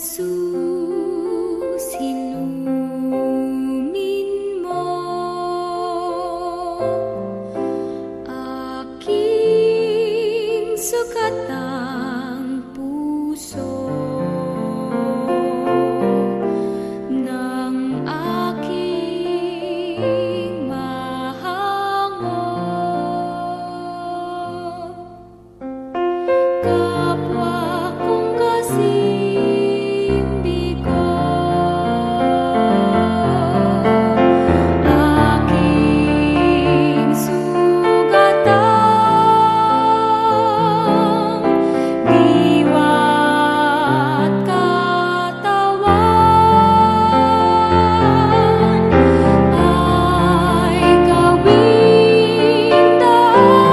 Jesus, ilumin mo aking sukatang puso ng aking mahango. Kapwa kong kasimbi ko, aking sugatang diwa at katawan ay gawing daan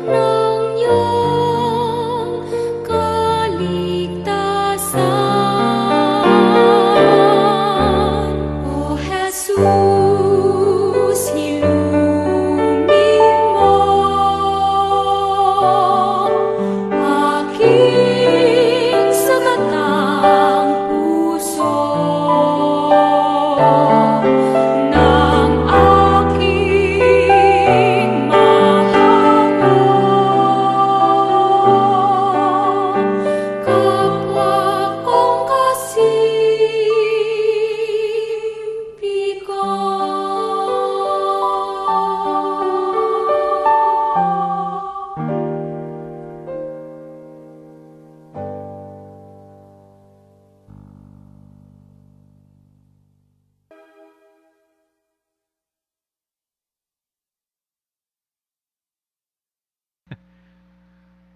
ng iyong kaligtasan. O Jesus, ilumin mo aking sagatang puso ng aking mahango. Kapwa kong kasimpi ko.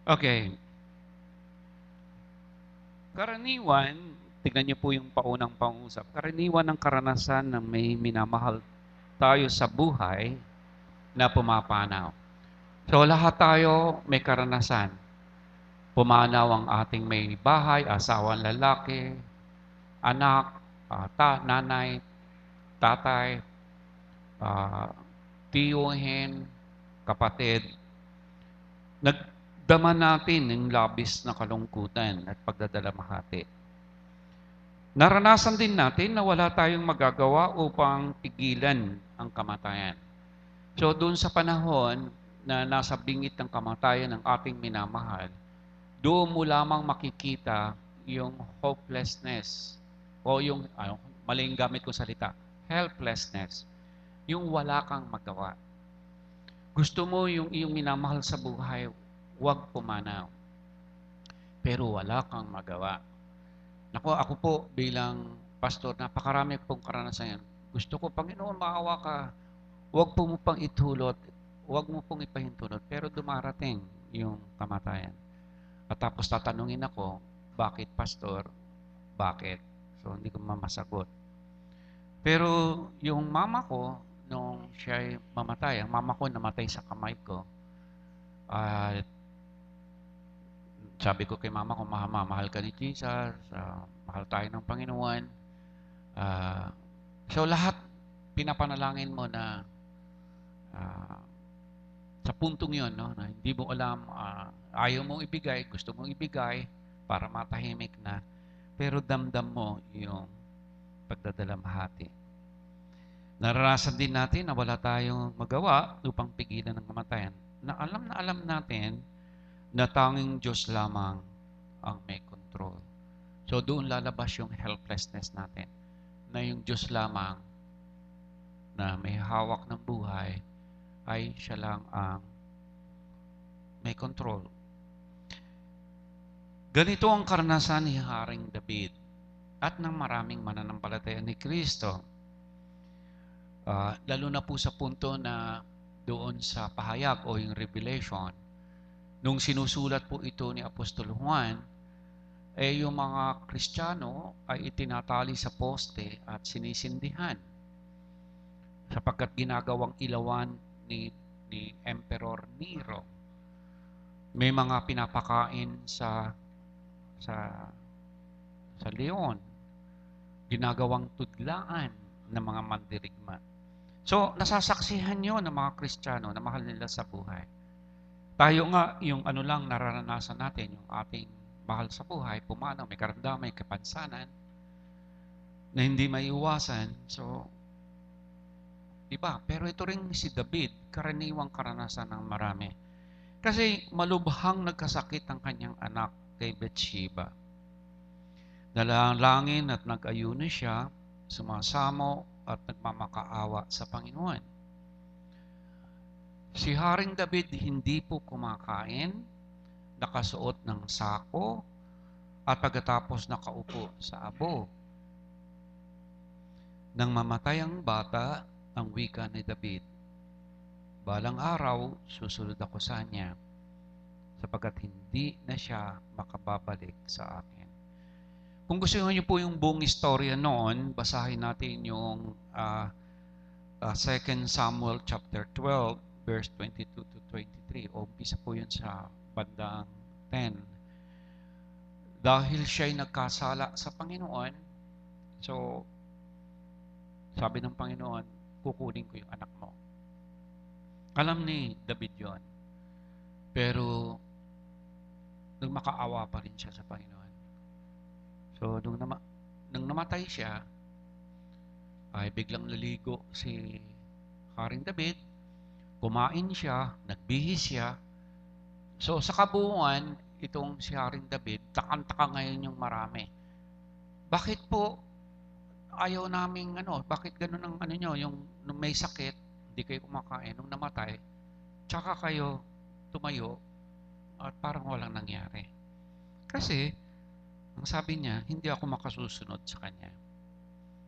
Okay. Karaniwan, tignan niyo po yung paunang pangusap. Karaniwan ng karanasan na may minamahal tayo sa buhay na pumapanaw. So lahat tayo may karanasan. Pumanaw ang ating may bahay, asawang lalaki, anak, nanay, tatay, tiyuhin, kapatid. Nagdama natin ng labis na kalungkutan at pagdadalamhati. Naranasan din natin na wala tayong magagawa upang pigilan ang kamatayan. So doon sa panahon na nasa bingit ng kamatayan ng ating minamahal, doon mo lamang makikita yung hopelessness o yung, maling gamit ko salita, helplessness. Yung wala kang magawa. Gusto mo yung iyong minamahal sa buhay, huwag pumanaw. Pero wala kang magawa. Naku, ako po bilang pastor, napakarami pong karanasan yan. Gusto ko, Panginoon, maawa ka. Huwag po mo pang itulot. Huwag mo pong ipahintulot. Pero dumarating yung kamatayan. At tapos tatanungin ako, bakit pastor? Bakit? So, hindi ko mamasagot. Pero yung mama ko, nung siya'y mamatay, ang mama ko namatay sa kamay ko. At sabi ko kay mama ko, Mama, mahal ka ni Jesus, mahal tayo ng Panginoon. So lahat pinapanalangin mo na sa puntong yun, no, na hindi mo alam, ayaw mong ibigay, gusto mong ibigay para matahimik na, pero damdam mo yung pagdadalamhati. Naranasan din natin na wala tayong magawa upang pigilan ng kamatayan. Na alam natin na tanging Diyos lamang ang may control. So doon lalabas yung helplessness natin. Na yung Diyos lamang na may hawak ng buhay ay siya lang ang may control. Ganito ang karanasan ni Haring David at ng maraming mananampalataya ni Kristo. Lalo na po sa punto na doon sa pahayag o yung revelation, nung sinusulat po ito ni Apostol Juan, yung mga Kristiyano ay itinatali sa poste at sinisindihan sapagkat ginagawang ilawan ni Emperor Nero. May mga pinapakain sa leon, ginagawang tudlaan ng mga mandirigma. So, nasasaksihan nyo ng mga Kristiyano na mahal nila sa buhay. Tayo nga, yung ano lang nararanasan natin, yung ating mahal sa buhay, pumanaw, may karamdaman, may kapansanan na hindi maiiwasan. So, di ba? Pero ito rin si David, karaniwang karanasan ng marami. Kasi malubhang nagkasakit ang kanyang anak kay Bathsheba. Dalangin at nag-ayuno siya, sumasamo at nagmamakaawa sa Panginoon. Si Haring David hindi po kumakain, nakasuot ng sako, at pagkatapos nakaupo sa abo. Nang mamatay ang bata, ang wika ni David, balang araw, susunod ako sa kanya, sapagkat hindi na siya makababalik sa akin. Kung gusto niyo po yung buong istorya noon, basahin natin yung 2 Samuel chapter 12, verse 22 to 23. O umpisa po yun sa bandang 10. Dahil siya'y nagkasala sa Panginoon, so sabi ng Panginoon, kukunin ko yung anak mo. Alam ni David yon. Pero nagmakaawa pa rin siya sa Panginoon. So, nung namatay siya, ay biglang naligo si Haring David, kumain siya, nagbihis siya. So, sa kabuuan, itong si Haring David, takang-taka ngayon yung marami. Bakit po ayaw naming bakit ganun ang nyo, yung nung may sakit, hindi kayo kumakain, nung namatay, tsaka kayo tumayo, at parang walang nangyari. Kasi, ang sabi niya, hindi ako makasusunod sa kanya.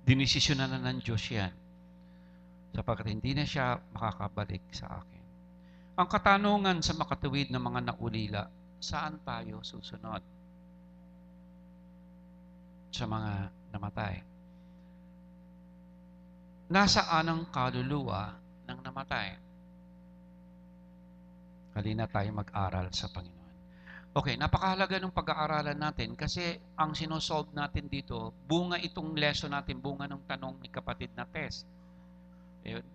Dinesisyonan na ng Diyos yan, sapagkat hindi na siya makakabalik sa akin. Ang katanungan sa makatuwid ng mga naulila, saan tayo susunod? Sa mga namatay. Nasaan ang kaluluwa ng namatay? Halina tayo mag-aral sa Panginoon. Okay, napakahalaga ng pag-aaralan natin kasi ang sinosolve natin dito, bunga itong lesson natin, bunga ng tanong ni kapatid na Tess.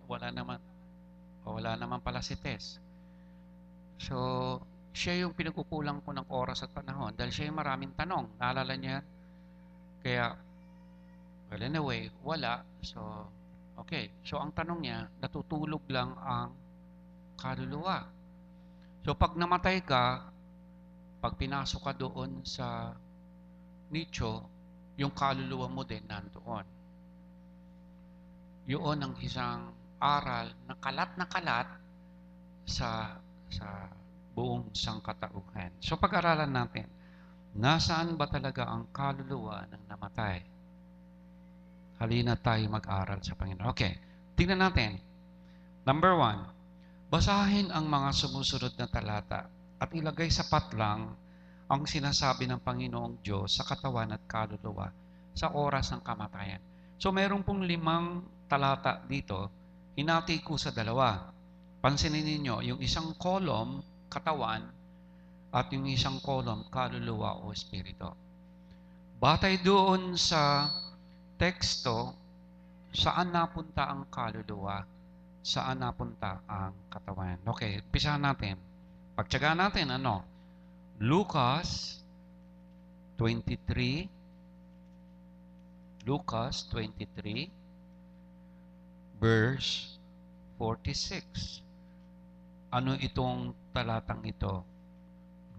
Wala naman pala si Tess. So, siya yung pinagkukulang ko ng oras at panahon dahil siya yung maraming tanong. Naalala niya? Kaya, well anyway, wala. So, okay. So, ang tanong niya, natutulog lang ang kaluluwa. So, pag namatay ka, pag pinasok ka doon sa nicho, yung kaluluwa mo din nandoon. Yun ang isang aral na kalat sa buong sangkatauhan. So pag-aralan natin, nasaan ba talaga ang kaluluwa ng namatay? Halina tayo mag-aral sa Panginoon. Okay, tingnan natin. Number 1, basahin ang mga sumusunod na talata at ilagay sapat lang ang sinasabi ng Panginoong Diyos sa katawan at kaluluwa sa oras ng kamatayan. So mayroon pong 5 talata dito, hinati ko sa 2. Pansinin ninyo, yung isang column, katawan, at yung isang column, kaluluwa o espiritu. Batay doon sa teksto, saan napunta ang kaluluwa, saan napunta ang katawan. Okay, umpisahan natin. Pagtyagaan natin, Lucas 23, verse 46. Ano itong talatang ito?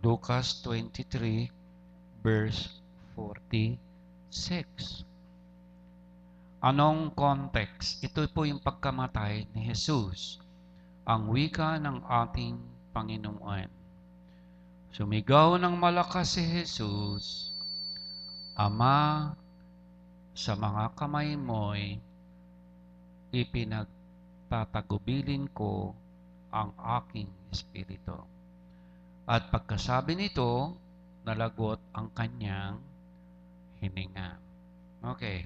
Lucas 23, verse 46. Anong context? Ito po yung pagkamatay ni Jesus. Ang wika ng ating Panginoon. Sumigaw ng malakas si Jesus, Ama, sa mga kamay mo'y ipinagtatagubilin ko ang aking espiritu. At pagkasabi nito, nalagot ang kanyang hininga. Okay.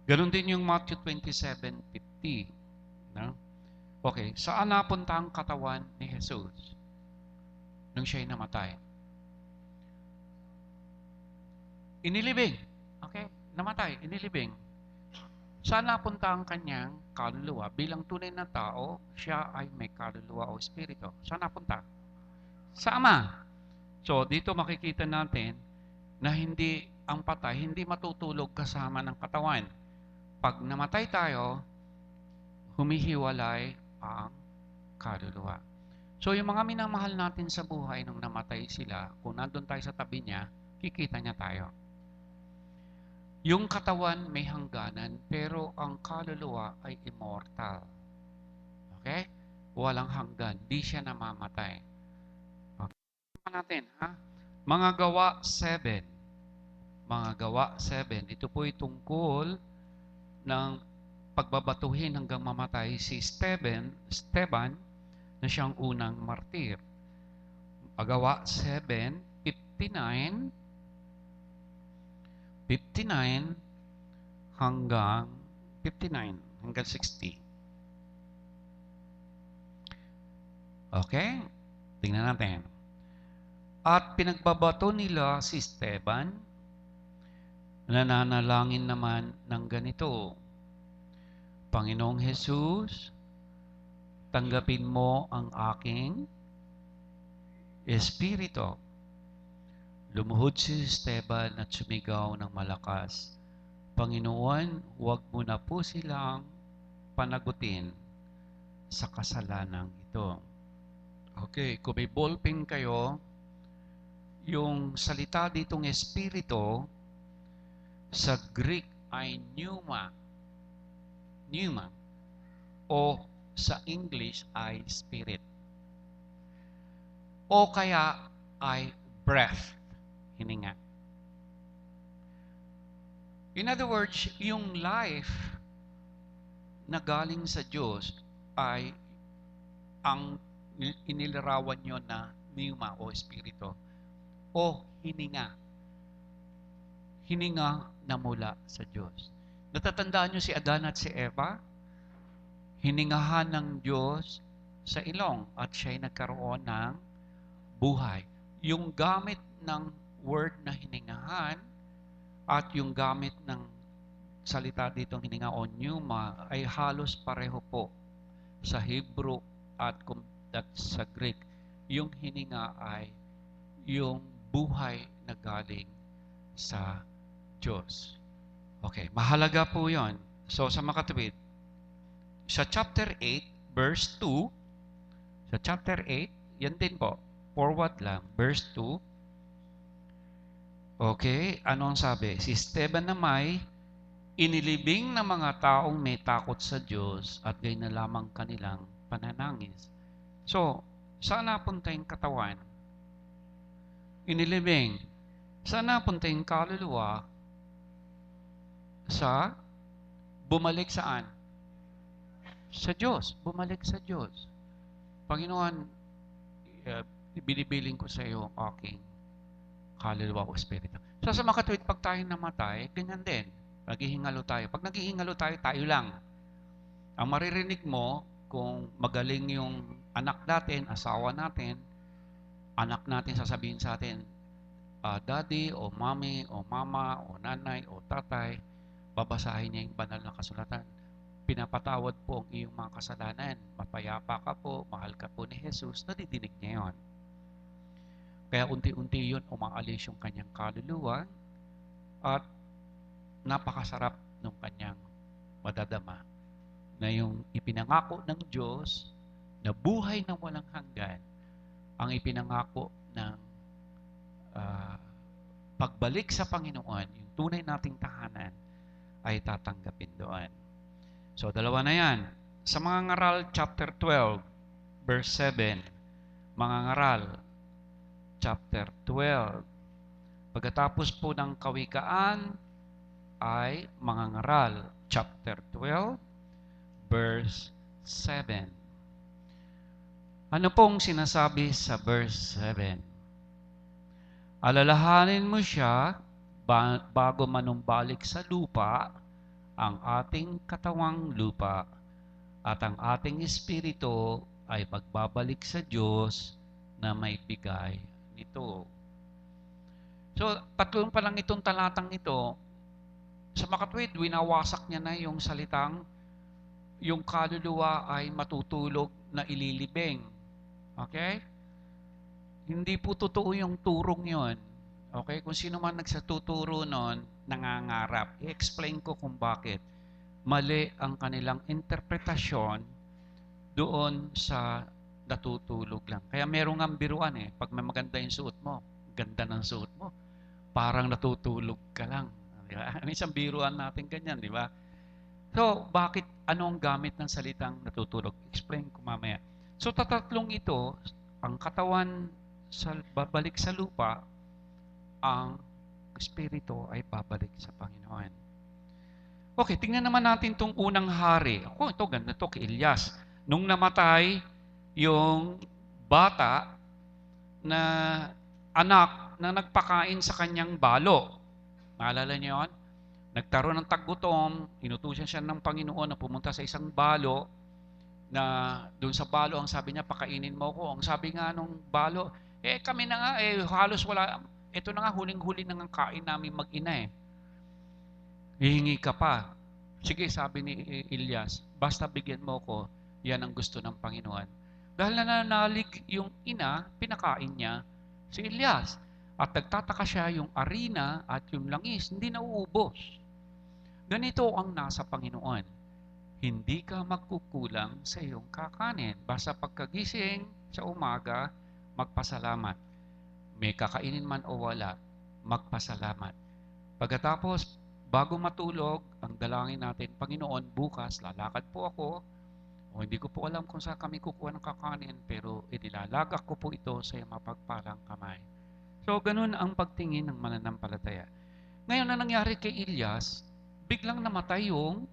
Ganon din yung Matthew 27:50. No? Okay. Saan napunta ang katawan ni Jesus nung siya'y namatay? Inilibing. Okay? Namatay. Inilibing. Saan napunta ang kanyang kaluluwa? Bilang tunay na tao, siya ay may kaluluwa o espiritu. Saan napunta? Sa Ama. So, dito makikita natin, na hindi ang patay, hindi matutulog kasama ng katawan. Pag namatay tayo, humihiwalay ang kaluluwa. So yung mga minamahal natin sa buhay nung namatay sila, kung nandun tayo sa tabi niya, kikita niya tayo. Yung katawan may hangganan, pero ang kaluluwa ay immortal. Okay? Walang hanggan. Di siya namamatay. Okay. Natin, ha? Mga gawa 7. Mga gawa 7. Ito po'y tungkol ng pagbabatuhin hanggang mamatay si Esteban na siyang unang martir. Agawa 7:59 hanggang 60. Okay? Tingnan natin. At pinagbabato nila si Esteban, nananalangin naman ng ganito, Panginoong Jesus, tanggapin mo ang aking espiritu. Lumuhod si Esteban at sumigaw ng malakas, Panginoon, huwag mo na po silang panagutin sa kasalanang ito. Okay, kung may ballpen kayo, yung salita ditong espiritu sa Greek ay pneuma. Pneuma. O sa English ay spirit. O kaya ay breath. Hininga. In other words, yung life na galing sa Diyos ay ang inilarawan nyo na pneuma o espiritu o hininga. Hininga na mula sa Diyos. Natatandaan nyo si Adan at si Eva? Hiningahan ng Diyos sa ilong at siya'y nagkaroon ng buhay. Yung gamit ng word na hiningahan at yung gamit ng salita ditong hininga o pneuma ay halos pareho po sa Hebrew at sa Greek. Yung hininga ay yung buhay na galing sa Diyos. Okay, mahalaga po yon. So sa makatwid, sa chapter 8, verse 2, sa chapter 8, yan din po, forward lang, verse 2, okay, ano ang sabi? Si Esteban na may inilibing ng mga taong may takot sa Diyos at gayon na lamang kanilang pananangis. So, saan napunta yung katawan? Inilibing. Saan napunta yung kaluluwa? Sa bumalik saan? Sa Diyos. Bumalik sa Diyos. Panginoon, binibiling ko sa iyo ang aking kaluluwa o espiritu. So sa makatwid, pag tayo namatay, ganyan din. Naghihingalo tayo. Pag naghihingalo tayo, tayo lang. Ang maririnig mo, kung magaling yung anak natin, asawa natin, anak natin sasabihin sa atin, daddy o mommy o mama o nanay o tatay, babasahin niya yung banal na kasulatan. Pinapatawad po ang iyong mga kasalanan. Mapayapa ka po, mahal ka po ni Jesus, nadidinig niya yun. Kaya unti-unti yun umaalis yung kanyang kaluluwa at napakasarap ng kanyang madadama na yung ipinangako ng Diyos na buhay na walang hanggan, ang ipinangako ng pagbalik sa Panginoon, yung tunay nating tahanan, ay tatanggapin doon. So, dalawa na yan. Sa mga ngaral, chapter 12, verse 7. Mga ngaral, chapter 12. Pagkatapos po ng kawikaan, ay mga ngaral, chapter 12, verse 7. Ano pong sinasabi sa verse 7? Alalahanin mo siya bago manumbalik sa lupa ang ating katawang lupa at ang ating espiritu ay magbabalik sa Diyos na may bigay nito. So, tatlong pa lang itong talatang ito, sa makatwid, winawasak niya na yung salitang yung kaluluwa ay matutulog na ililibing. Okay? Hindi po totoo yung turong yon. Okay? Kung sino man nagsatuturo nun, nangangarap. I-explain ko kung bakit. Mali ang kanilang interpretasyon doon sa natutulog lang. Kaya merong ang biruan eh. Pag may maganda yung suot mo, ganda ng suot mo, parang natutulog ka lang. Di ba? Minsan biruan natin ganyan, di ba? So, bakit ano ang gamit ng salitang natutulog? Explain ko mamaya. So, tatatlong ito, ang katawan babalik sa lupa, ang espiritu ay babalik sa Panginoon. Okay, tingnan naman natin itong unang hari. Ito ganda to kay Elias. Nung namatay yung bata na anak na nagpakain sa kanyang balo. Maalala niyo yun? Nagkaroon ng taggutom, inutusan siya ng Panginoon na pumunta sa isang balo, na doon sa balo, ang sabi niya, pakainin mo ko. Ang sabi nga nung balo, kami na nga, halos wala, ito na nga, huling-huli na nga kain namin mag-ina eh. Hihingi ka pa. Sige, sabi ni Elias, basta bigyan mo ko, yan ang gusto ng Panginoon. Dahil nananalig yung ina, pinakain niya si Elias. At nagtataka siya yung arena at yung langis, hindi nauubos. Ganito ang nasa Panginoon. Hindi ka magkukulang sa iyong kakanin. Basta pagkagising sa umaga, magpasalamat. May kakainin man o wala, magpasalamat. Pagkatapos, bago matulog, ang dalangin natin, Panginoon, bukas lalakad po ako, o hindi ko po alam kung saan kami kukuha ng kakanin, pero inilalagak ko po ito sa iyong mapagpalang kamay. So, ganun ang pagtingin ng mananampalataya. Ngayon na nangyari kay Elias, biglang namatay yung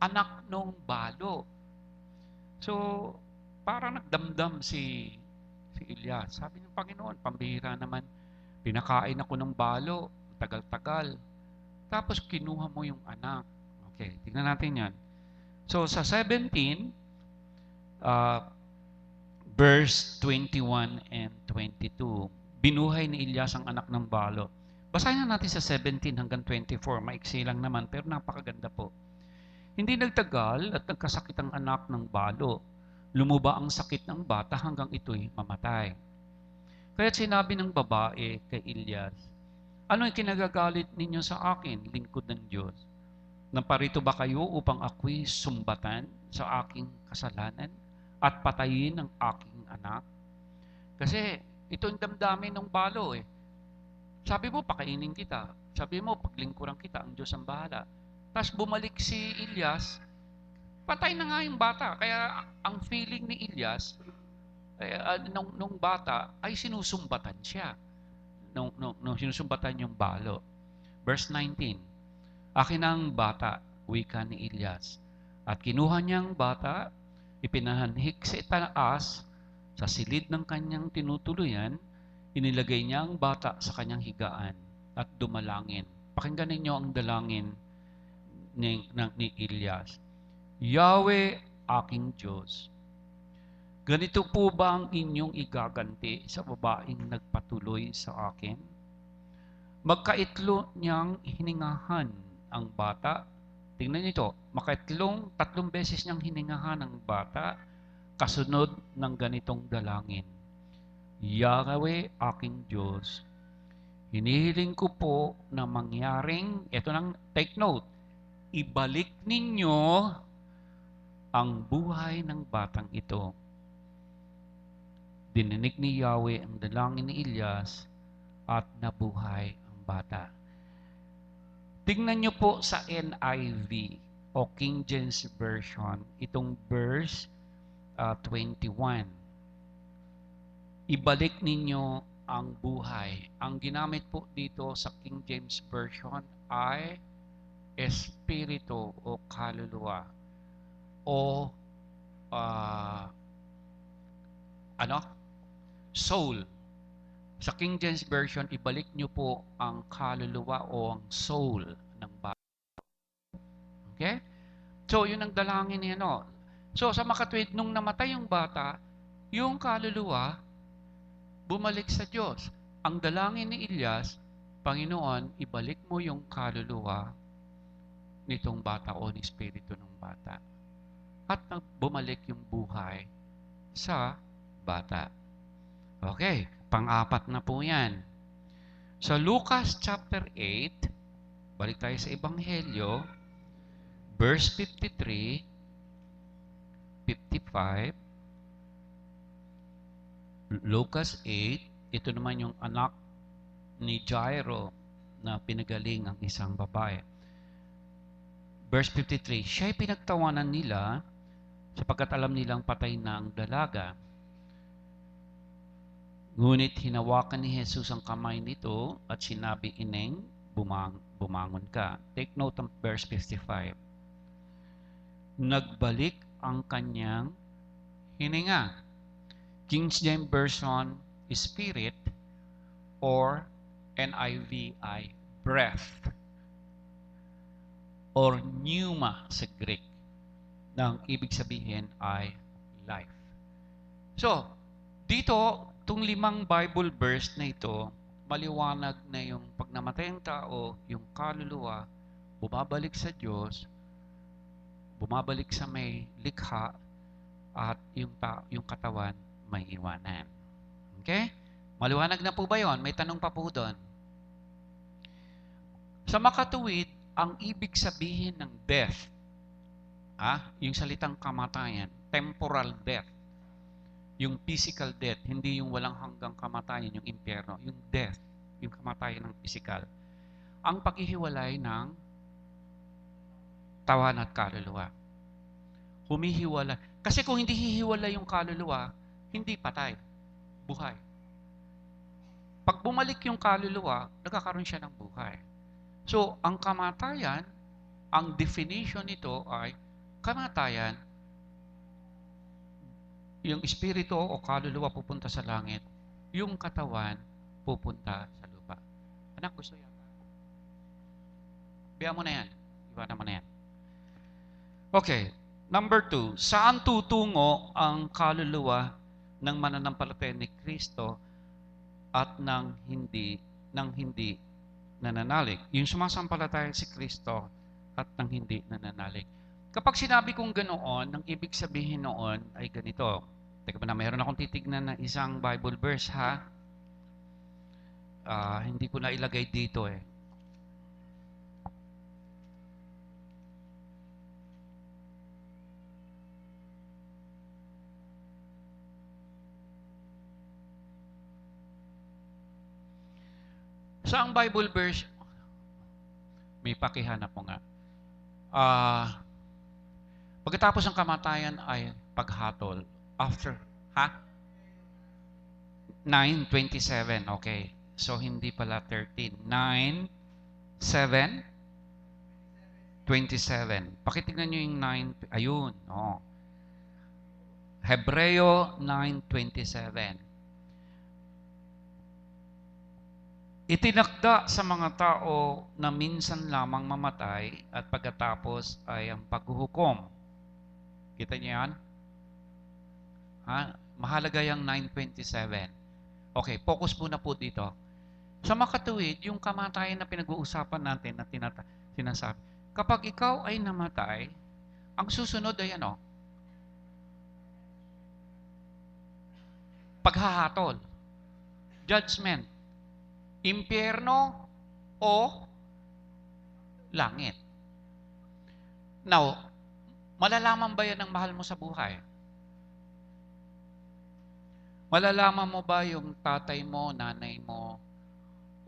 anak nung balo. So, parang nagdamdam si Elias. Sabi ng Panginoon, pambihira naman, pinakain ako ng balo, tagal-tagal. Tapos kinuha mo yung anak. Okay, tingnan natin yan. So, sa 17, verse 21 and 22, binuhay ni Elias ang anak ng balo. Basahin natin sa 17 hanggang 24. Maiksi lang naman, pero napakaganda po. Hindi nagtagal at nagkasakit ang anak ng balo. Lumuba ang sakit ng bata hanggang ito'y mamatay. Kaya't sinabi ng babae kay Elias, ano'y kinagagalit ninyo sa akin, lingkod ng Diyos? Naparito ba kayo upang ako'y sumbatan sa aking kasalanan at patayin ang aking anak? Kasi ito yung damdamin ng balo eh. Sabi mo, pakainin kita. Sabi mo, paglingkuran kita, ang Diyos ang bahala. Tapos bumalik si Elias, patay na nga yung bata. Kaya ang feeling ni Elias, nung bata, ay sinusumbatan siya. Nung sinusumbatan yung balo. Verse 19, akin ang bata, wika ni Elias. At kinuha niyang bata, ipinahanhik sa itaas, sa silid ng kanyang tinutuluyan, inilagay niya ang bata sa kanyang higaan at dumalangin. Pakinggan ninyo ang dalangin ni Elias. Yahweh, aking Diyos, ganito po ba ang inyong igaganti sa babaeng nagpatuloy sa akin? Magkaitlo niyang hiningahan ang bata. Tingnan niyo ito, tatlong beses niyang hiningahan ang bata, kasunod ng ganitong dalangin. Yahweh, aking Diyos, hinihiling ko po na mangyaring, ito nang take note, ibalik ninyo ang buhay ng batang ito. Dininig ni Yahweh ang dalangin ni Elias at nabuhay ang bata. Tingnan niyo po sa NIV o King James Version, itong verse 21. Ibalik ninyo ang buhay. Ang ginamit po dito sa King James Version ay espiritu o kaluluwa o soul. Sa King James Version, ibalik nyo po ang kaluluwa o ang soul ng bata. Okay? So, yun ang dalangin niya, no? So, sa makatwid, nung namatay yung bata, yung kaluluwa, bumalik sa Diyos. Ang dalangin ni Elias, Panginoon, ibalik mo yung kaluluwa nitong bata o ni espiritu ng bata. At bumalik yung buhay sa bata. Okay, pang-apat na po yan. Sa Lucas chapter 8, balik tayo sa Ebanghelyo, verse 53, 55, Lucas 8, ito naman yung anak ni Jairo na pinagaling ang isang babae. Verse 53, siya'y pinagtawanan nila sapagkat alam nilang patay na ang dalaga. Ngunit hinawakan ni Jesus ang kamay nito at sinabi, Ineng, bumangon ka. Take note ng verse 55. Nagbalik ang kanyang hininga. King James Version, spirit, or NIV, breath, or pneuma sa Greek, na ang ibig sabihin ay life. So, dito, itong 5 Bible verse na ito, maliwanag na yung pag namatay ang tao, yung kaluluwa, bumabalik sa Diyos, bumabalik sa may likha, at yung katawan may iwanan. Okay? Maliwanag na po ba yun? May tanong pa po doon. Sa makatuwid, ang ibig sabihin ng death, yung salitang kamatayan, temporal death, yung physical death, hindi yung walang hanggang kamatayan, yung impyerno, yung death, yung kamatayan ng physical. Ang paghihiwalay ng tawan at kaluluwa. Humihiwalay. Kasi kung hindi hihiwalay yung kaluluwa, hindi patay, buhay. Pag bumalik yung kaluluwa, nagkakaroon siya ng buhay. So, ang kamatayan, ang definition nito ay kamatayan, yung espiritu o kaluluwa pupunta sa langit, yung katawan pupunta sa lupa. Anak, gusto yan? Biya mo na yan. Iwanan mo na yan. Okay. Number 2, saan tutungo ang kaluluwa ng mananampalataya ni Kristo at ng hindi nananalig? Yung sumasampalataya si Kristo at ng hindi nananalig. Kapag sinabi kong ganoon, ang ibig sabihin noon ay ganito. Teka ba na, mayroon akong titignan na isang Bible verse, ha? Hindi ko na ilagay dito eh. Sa ang Bible verse, may pakihanap mo nga. Pagkatapos ng kamatayan ay paghatol. After, 9:27, okay. So, hindi pala 13. 9, 7, 27. Pakitignan nyo yung 9, ayun, Hebreo 9:27. Itinakda sa mga tao na minsan lamang mamatay at pagkatapos ay ang paghuhukom. Kita niyo yan? Mahalaga yung 9:27. Okay, focus muna po dito. Sa makatuwid, yung kamatayan na pinag-uusapan natin na sinasabi, kapag ikaw ay namatay, ang susunod ay ano? Paghahatol. Judgment. Impyerno o langit. Now, malalaman ba yan ng mahal mo sa buhay? Malalaman mo ba yung tatay mo, nanay mo,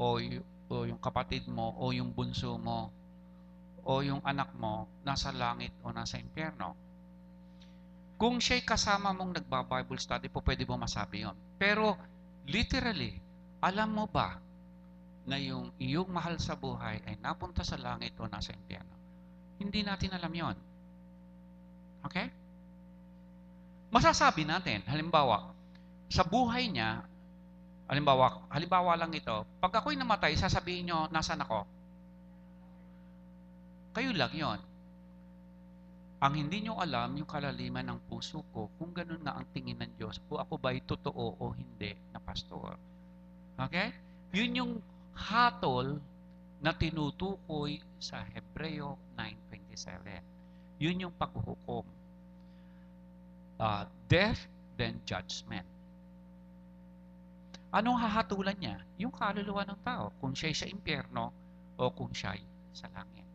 o yung kapatid mo, o yung bunso mo, o yung anak mo, nasa langit o nasa impyerno? Kung siya'y kasama mong nagba-Bible study po, pwede mo masabi yon. Pero, literally, alam mo ba na yung iyong mahal sa buhay ay napunta sa langit o nasa impyerno? Hindi natin alam yon. Okay? Masasabi natin, halimbawa, sa buhay niya, halimbawa lang ito, pag ako'y namatay, sasabihin nyo, nasan ako? Kayo lang yon. Ang hindi nyo alam, yung kalaliman ng puso ko, kung ganun nga ang tingin ng Diyos, o ako ba'y totoo o hindi na pastor. Okay? Yun yung hatol na tinutukoy sa Hebreo 9:27. Yun yung paghuhukom. Death, then judgment. Anong hahatulan niya? Yung kaluluwa ng tao. Kung siya'y sa impyerno o kung siya'y sa langit.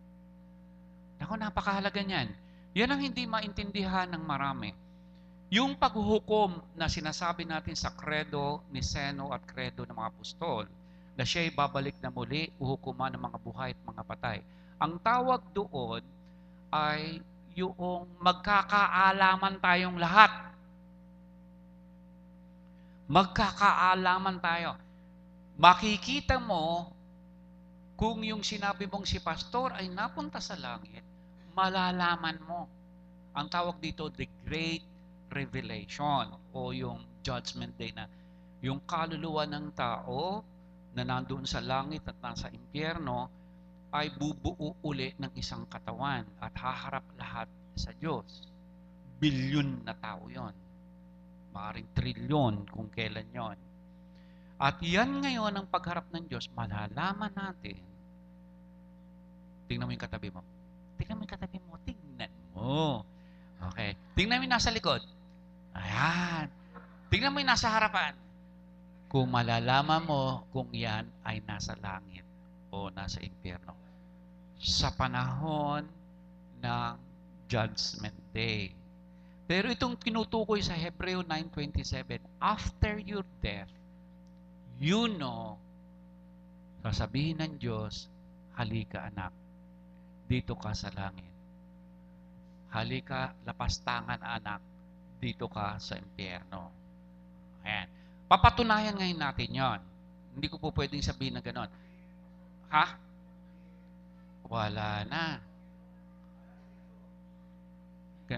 Naku, napakahalaga niyan. Yan ang hindi maintindihan ng marami. Yung paghuhukom na sinasabi natin sa credo ni Seno at credo ng mga apostol, na siya'y babalik na muli, uhukuman ng mga buhay at mga patay. Ang tawag doon ay yung magkakaalaman tayong lahat. Magkakaalaman tayo. Makikita mo kung yung sinabi mong si pastor ay napunta sa langit, malalaman mo. Ang tawag dito, the Great Revelation o yung Judgment Day na yung kaluluwa ng tao na nandoon sa langit at nasa impyerno ay bubuo uli ng isang katawan at haharap lahat sa Diyos. Bilyon na tao yon. Maaring trilyon kung kailan yon. At yan ngayon ang pagharap ng Diyos, malalaman natin. Tingnan mo yung katabi mo. Tingnan mo yung katabi mo. Tingnan mo. Okay. Tingnan mo yung nasa likod. Ayan. Tingnan mo yung nasa harapan. Kung malalaman mo kung yan ay nasa langit o nasa impyerno. Sa panahon ng Judgment Day. Pero itong tinutukoy sa Hebreo 9:27, after your death, you know, sasabihin ng Diyos, halika anak, dito ka sa langit. Halika, lapastangan anak, dito ka sa impyerno. Ayan. Papatunayan ngayon natin yon. Hindi ko po pwedeng sabihin na gano'n. Ha? Wala na.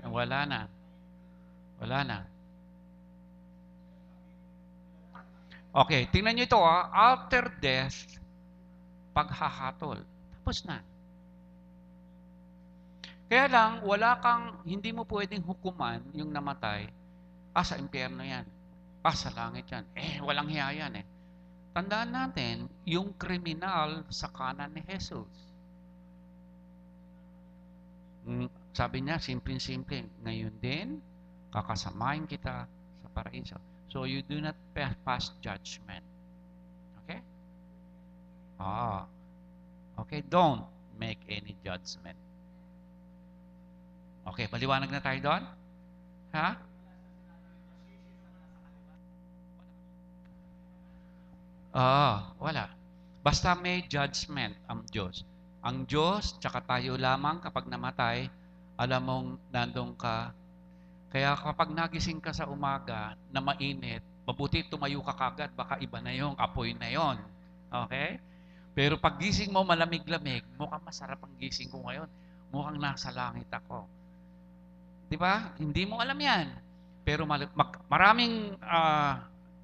Wala na. Wala na. Okay, tingnan nyo ito after death, paghahatol. Tapos na. Kaya lang, hindi mo pwedeng hukuman yung namatay, sa impyerno yan. Sa langit yan. Walang hiya yan eh. Tandaan natin, yung kriminal sa kanan ni Jesus. Sabi niya, simple-simple, ngayon din, kakasamahin kita sa paraiso. So you do not pass judgment. Okay? Okay, don't make any judgment. Okay, paliwanag na tayo doon? Ha? Wala. Basta may judgment ang Diyos. Ang Diyos, tsaka tayo lamang kapag namatay, alam mong nandun ka. Kaya kapag nagising ka sa umaga na mainit, mabuti tumayo ka kagad, baka iba na yung apoy na yon. Okay? Pero pag gising mo malamig-lamig, mukhang masarap ang gising ko ngayon. Mukhang nasa langit ako. Di ba? Hindi mo alam yan. Pero maraming,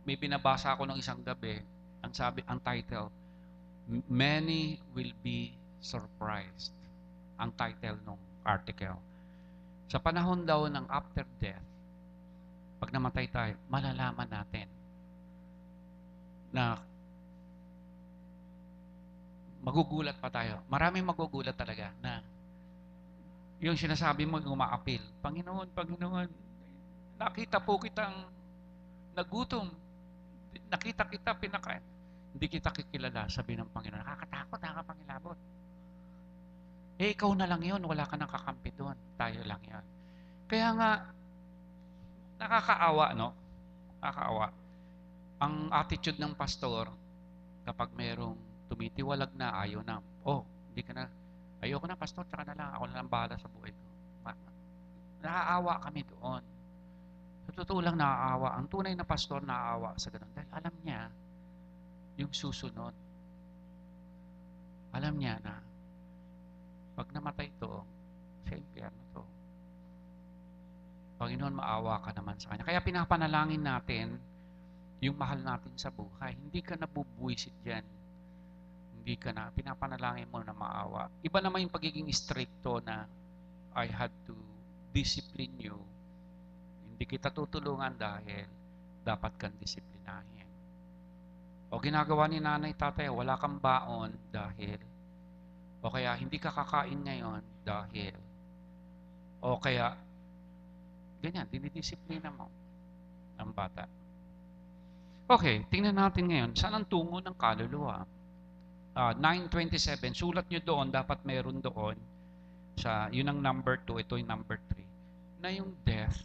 may binabasa ako ng isang gabi, ang title, Many Will Be Surprised. Ang title ng article. Sa panahon daw ng after death, pag namatay tayo, malalaman natin na magugulat pa tayo. Maraming magugulat talaga na yung sinasabi mo, yung umaapil. Panginoon, nakita po kitang nagutom. Nakita kita, pinakain. Hindi kita kikilala, sabi ng Panginoon. Nakakatakot, nakakapangilabot. Ikaw na lang yun, wala ka nang kakampi doon. Tayo lang yun. Kaya nga, nakakaawa, no? Nakakaawa. Ang attitude ng pastor, kapag merong tumitiwalag na, ayaw na, hindi ka na, ayoko na, pastor, tsaka na lang, ako na lang bahala sa buhay ko. Naaawa kami doon. Sa totoo lang naaawa. Ang tunay na pastor naaawa sa ganun. Dahil alam niya, yung susunod. Alam niya na, pag namatay ito, sa impyerno to. Panginoon, maawa ka naman sa kanya. Kaya pinapanalangin natin yung mahal natin sa buhay. Hindi ka nabubuwisit dyan. Hindi ka na, pinapanalangin mo na maawa. Iba naman yung pagiging stricto na I had to discipline you. Hindi kita tutulungan dahil dapat kang disiplinahin. O ginagawa ni nanay tatay, wala kang baon dahil o kaya hindi ka kakain ngayon dahil o kaya ganyan, dinidisiplina mo ang bata. Okay, tingnan natin ngayon, saan ang tungo ng kaluluwa? 9:27, sulat nyo doon, dapat meron doon, yun ang number 2, ito yung number 3, na yung death,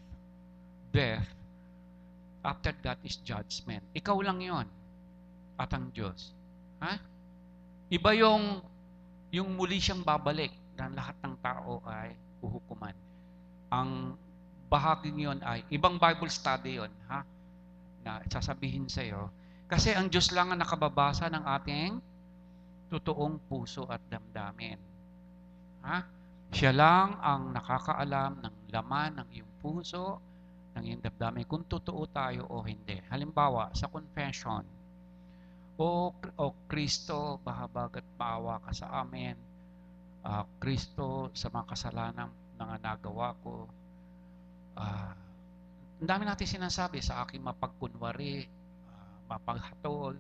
after that is judgment. Ikaw lang yon at ang Diyos. Ha? Iba yung muli siyang babalik na lahat ng tao ay huhukuman. Ang bahaging yon ay, ibang Bible study yon, ha? Na sasabihin sa'yo, kasi ang Diyos lang ang nakababasa ng ating totoong puso at damdamin. Ha? Siya lang ang nakakaalam ng laman ng iyong puso, ng iyong damdamin, kung totoo tayo o hindi. Halimbawa, sa confession, O Kristo, bahabag at maawa ka sa amin. Kristo, sa mga kasalanan na nagawa ko. Ang dami natin sinasabi sa aking mapagkunwari, mapaghatol.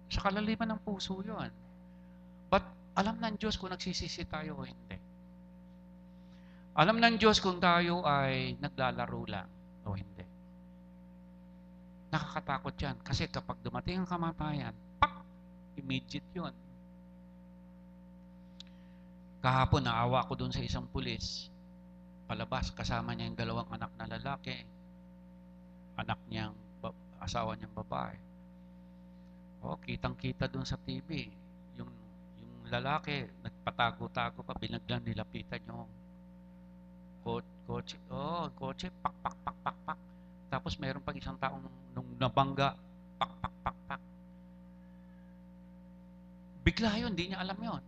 Sa kalaliman ng puso yun. But alam ng Diyos kung nagsisisi tayo o hindi. Alam ng Diyos kung tayo ay naglalaro lang o hindi. Nakakatakot yan. Kasi kapag dumating ang kamatayan, immediate yun. Kahapon, naawa ko dun sa isang pulis. Palabas, kasama niya yung 2 anak na lalaki. Asawa niyang babae. Kitang-kita dun sa TV. Yung lalaki, nagpatago-tago pa, binaglang nilapitan yung kotse. Kotse, pak. Tapos mayroon pang isang taong nung nabangga, pak. Bigla yun, hindi niya alam yun.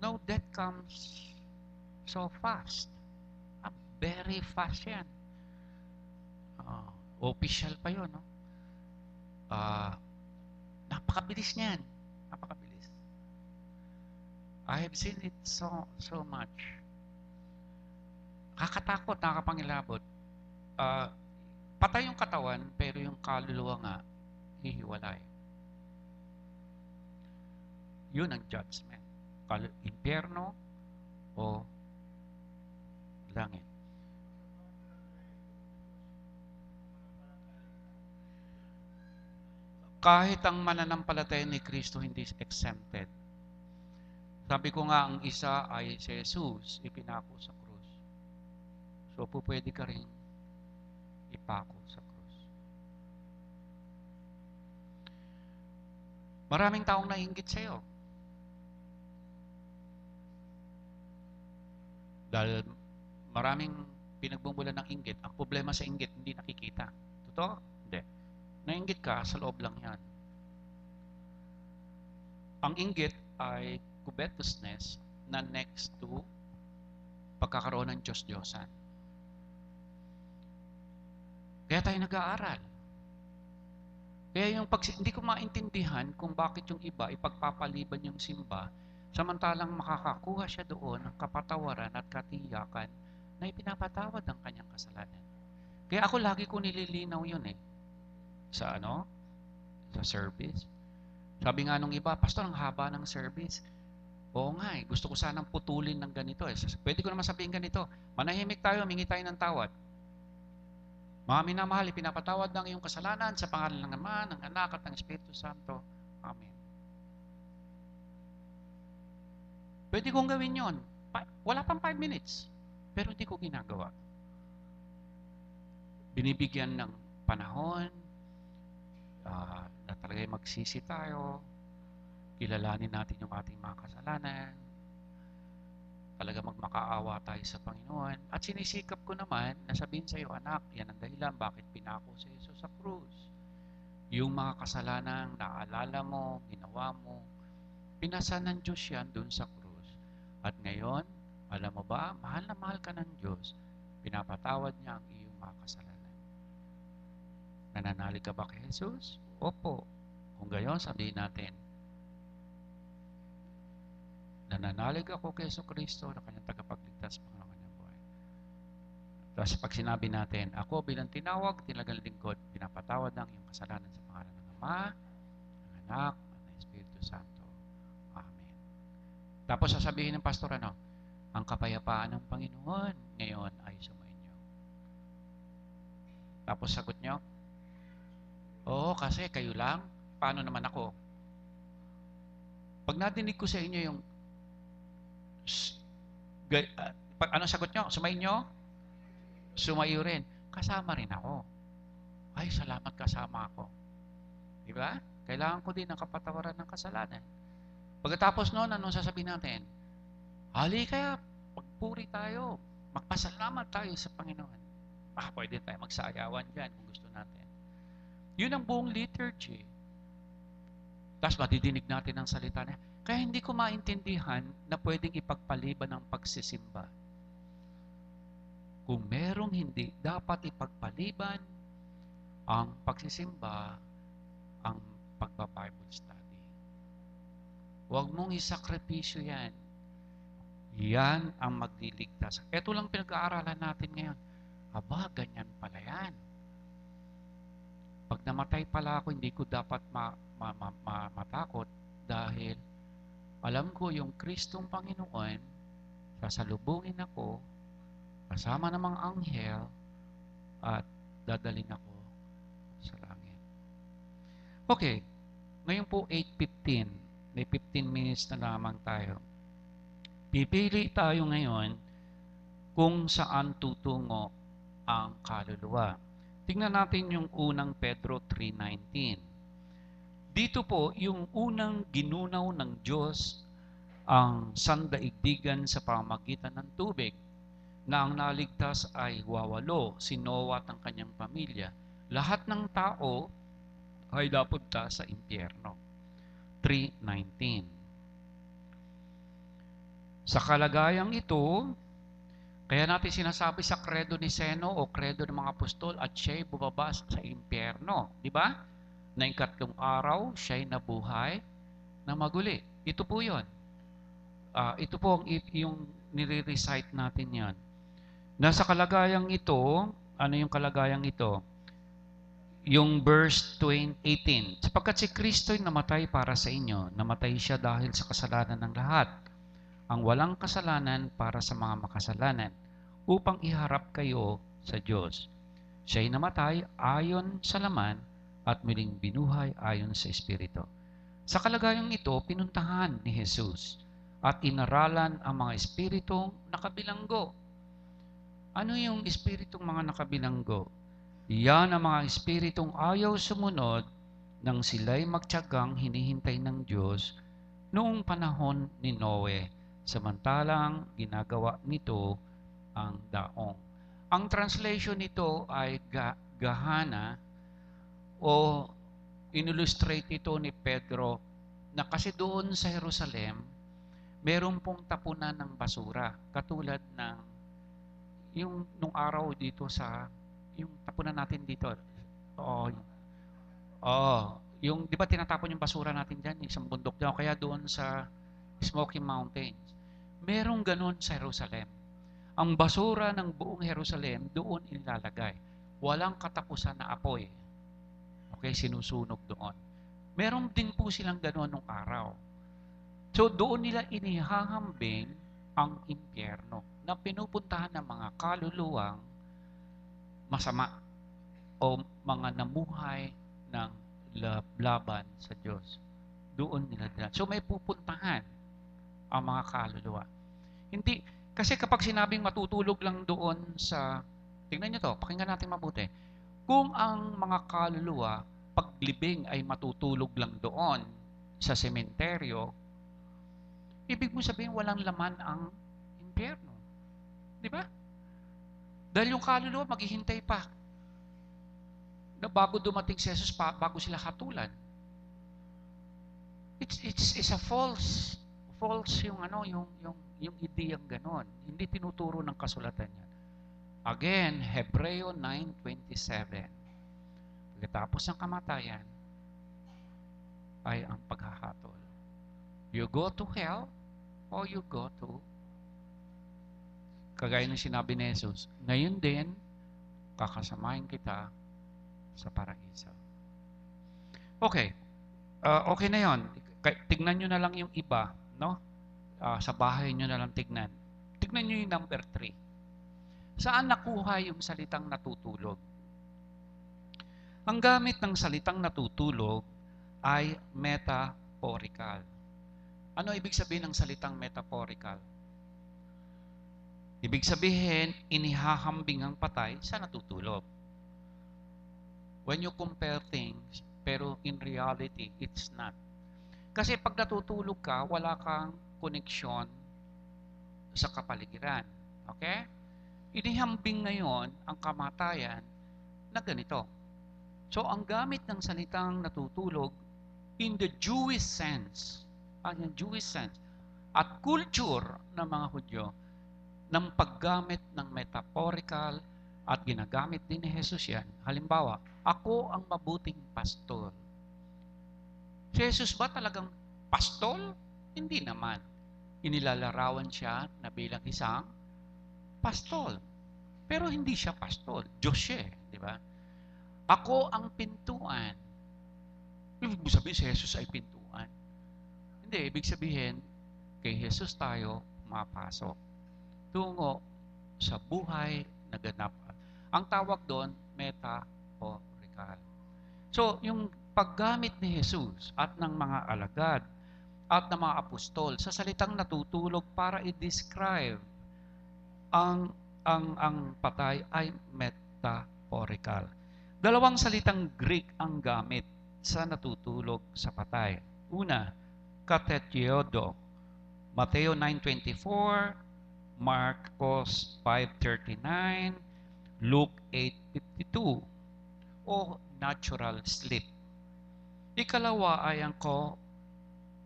No, death comes so fast. Very fast yan. Official pa yun, no? Napakabilis niyan. Napakabilis. I have seen it so much. Kakatakot, nakakapangilabot. Patay yung katawan, pero yung kaluluwa nga, hihiwalay. Yun ang judgment. Impyerno o langit. Kahit ang mananampalataya ni Kristo hindi exempted. Sabi ko nga, ang isa ay si Jesus, ipinako sa krus. So, pwede ka rin ipako sa krus. Maraming taong naiinggit sa'yo. Dahil maraming pinagbumulan ng inggit. Ang problema sa inggit, hindi nakikita. Totoo? Hindi. Nainggit ka, sa loob lang yan. Ang inggit ay covetousness na next to pagkakaroon ng Diyos-Diyosan. Kaya tayo nag-aaral. Kaya hindi ko maintindihan kung bakit yung iba ipagpapaliban yung simba, samantalang makakakuha siya doon ng kapatawaran at katiyakan na ipinapatawad ang kanyang kasalanan. Kaya ako lagi ko nililinaw yun sa service. Sabi nga nung iba, Pastor, ang haba ng service. Oo nga gusto ko sanang putulin ng ganito Pwede ko naman sabihin ganito, manahimik tayo, humingi tayo ng tawad. Mga minamahal, pinapatawad ng iyong kasalanan sa pangalan ng Ama, ng Anak at ng Espiritu Santo. Amen. Pwede kong gawin yon. Wala pang 5 minutes. Pero hindi ko ginagawa. Binibigyan ng panahon na talaga magsisi tayo, kilalanin natin yung ating mga kasalanan, talaga magmakaawa tayo sa Panginoon. At sinisikap ko naman na sabihin sa iyo, anak, yan ang dahilan bakit pinako si Jesus sa krus. Yung mga kasalanang naalala mo, ginawa mo, pinasa ng Diyos yan dun sa krus. At ngayon, alam mo ba, mahal na mahal ka ng Diyos, pinapatawad niya ang iyong mga kasalanan. Nananalig ka ba kay Jesus? Opo. Kung gayon, sabihin natin, nananalig ako kay Yesu Kristo na kanyang tagapagligtas mga kanyang buhay. Tapos pag sinabi natin, ako bilang tinawag, tinagal lingkod, pinapatawad ng iyong kasalanan sa pangalan ng Ama, ng Anak, at ng Espiritu Santo. Amen. Tapos sasabihin ng pastor, ang kapayapaan ng Panginoon ngayon ay sumainyo. Tapos sagot nyo, Oo, kasi kayo lang. Paano naman ako? Pag nadinig ko sa inyo yung ano sagot nyo? Sumayin nyo? Sumayo rin. Kasama rin ako. Ay, salamat kasama ako. Di ba? Kailangan ko din ng kapatawaran ng kasalanan. Pagkatapos noon, anong sasabihin natin? Hali kaya, pagpuri tayo. Magpasalamat tayo sa Panginoon. Pwede tayo magsayawan dyan kung gusto natin. Yun ang buong liturgy. Tapos madidinig natin ang salita niya. Kaya hindi ko maintindihan na pwedeng ipagpaliban ng pagsisimba. Kung merong hindi, dapat ipagpaliban ang pagsisimba, ang pagpa-Bible study. Huwag mong isakripisyo yan. Yan ang magliligtas. Ito lang pinag-aaralan natin ngayon. Aba, ganyan pala yan. Pag namatay pala ako, hindi ko dapat matakot dahil alam ko yung Kristong Panginoon, sasalubungin ako kasama ng mga anghel at dadaling ako sa langit. Okay, ngayon po 8:15. May 15 minutes na lamang tayo. Pipili tayo ngayon kung saan tutungo ang kaluluwa. Tingnan natin yung unang Pedro 3:19. Dito po, yung unang ginunaw ng Diyos ang sandaigdigan sa pamamagitan ng tubig, na ang naligtas ay wawalo, si Noah at ang kanyang pamilya. Lahat ng tao ay napunta sa impyerno. 3:19. Sa kalagayang ito, kaya natin sinasabi sa kredo ni Seno o kredo ng mga apostol at siya'y bumaba sa impyerno. Di ba? Na ikatlong araw, siya'y nabuhay na maguli. Ito po yun. Ito po yung nire-recite natin yan. Nasa kalagayang ito, ano yung kalagayang ito? Yung verse 18. Sapagkat si Kristo'y namatay para sa inyo, namatay siya dahil sa kasalanan ng lahat. Ang walang kasalanan para sa mga makasalanan, upang iharap kayo sa Diyos. Siya'y namatay ayon sa laman at muling binuhay ayon sa Espiritu. Sa kalagayang ito, pinuntahan ni Jesus at inaralan ang mga espiritong nakabilanggo. Ano yung espiritong mga nakabilanggo? Yan ang mga espiritong ayaw sumunod nang sila'y magtiyagang hinihintay ng Diyos noong panahon ni Noe, samantalang ginagawa nito ang daong. Ang translation nito ay gahana o inillustrate ito ni Pedro na kasi doon sa Jerusalem, meron pong tapunan ng basura. Katulad ng yung nung araw dito sa yung tapunan natin dito. Yung di ba tinatapon yung basura natin diyan, isang bundok diyan, kaya doon sa Smoky Mountains. Merong ganun sa Jerusalem. Ang basura ng buong Jerusalem doon ilalagay. Walang katapusan na apoy. Okay, sinusunog doon. Meron din po silang gano'n nung araw. So doon nila inihahambing ang impyerno na pinupuntahan ng mga kaluluwang masama o mga namuhay ng laban sa Diyos. Doon nila. So may pupuntahan ang mga kaluluwa. Hindi, kasi kapag sinabing matutulog lang doon sa, tingnan nyo to, pakinggan natin mabuti. Kung ang mga kaluluwa, paglibing ay matutulog lang doon sa sementeryo, ibig mo sabihin walang laman ang impyerno. Di ba? Dahil yung kaluluwa maghihintay pa na bago dumating si Jesus, bago sila hatulan. It's a false yung yung ideyang ganon. Hindi tinuturo ng kasulatan yan. Again, Hebreo 9:27. Pagkatapos ng kamatayan ay ang paghahatol. You go to hell or you go to, kagaya ng sinabi ni Jesus, ngayon din kakasamahin kita sa paraiso. Okay. Okay na yon. Tignan nyo na lang yung iba, no? Sa bahay nyo na lang tignan. Tignan nyo yung number 3. Saan nakuha yung salitang natutulog? Ang gamit ng salitang natutulog ay metaphorical. Ano ibig sabihin ng salitang metaphorical? Ibig sabihin, inihahambing ang patay sa natutulog. When you compare things, pero in reality, it's not. Kasi pag natutulog ka, wala kang koneksyon sa kapaligiran. Okay? Inihambing ngayon ang kamatayan na ganito. So, ang gamit ng salitang natutulog in the Jewish sense, yung Jewish sense, at culture ng mga Hudyo, ng paggamit ng metaphorical at ginagamit din ni Jesus yan. Halimbawa, ako ang mabuting pastor. Si Jesus ba talagang pastol? Hindi naman. Inilalarawan siya na bilang isang pastol. Pero hindi siya pastol. Diyos siya, di ba? Ako ang pintuan. Ibig sabihin si Jesus ay pintuan. Hindi, ibig sabihin, kay Jesus tayo mapasok tungo sa buhay na ganap. Ang tawag doon, metaphorical. So, yung paggamit ni Jesus at ng mga alagad at ng mga apostol sa salitang natutulog para i-describe ang patay ay metaphorical. Dalawang salitang Greek ang gamit sa natutulog sa patay. Una, katetiodo, Mateo 9:24, Marcos 5:39, Luke 8:52, o natural sleep. Ikalawa ay ang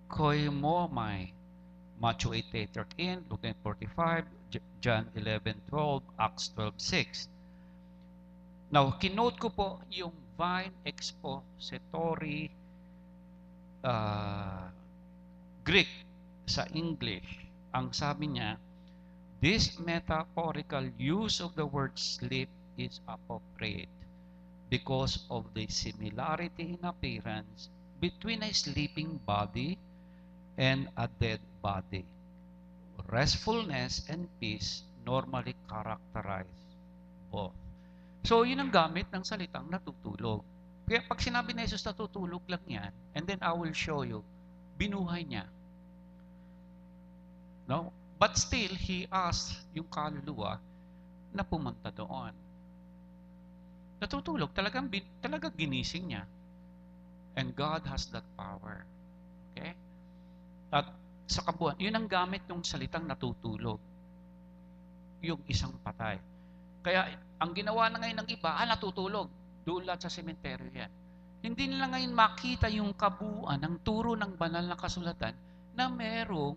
koimomai, Matthew 8:13, Luke 9:45, John 11:12, Acts 12:6. Now, kinote ko po yung Vine Expository Greek sa English. Ang sabi niya, this metaphorical use of the word sleep is appropriate because of the similarity in appearance between a sleeping body and a dead body. Restfulness and peace normally characterize both. So, yun ang gamit ng salitang natutulog. Kaya pag sinabi ni Jesus natutulog lang yan, and then I will show you, binuhay niya. No? But still, he asked yung kaluluwa na pumunta doon. Natutulog, talaga ginising niya. And God has that power. Okay? At sa kabuuan, yun ang gamit ng salitang natutulog. Yung isang patay. Kaya, ang ginawa na ngayon ng iba, natutulog. Doon lang sa sementeryo yan. Hindi nila ngayon makita yung kabuuan ng turo ng banal na kasulatan na merong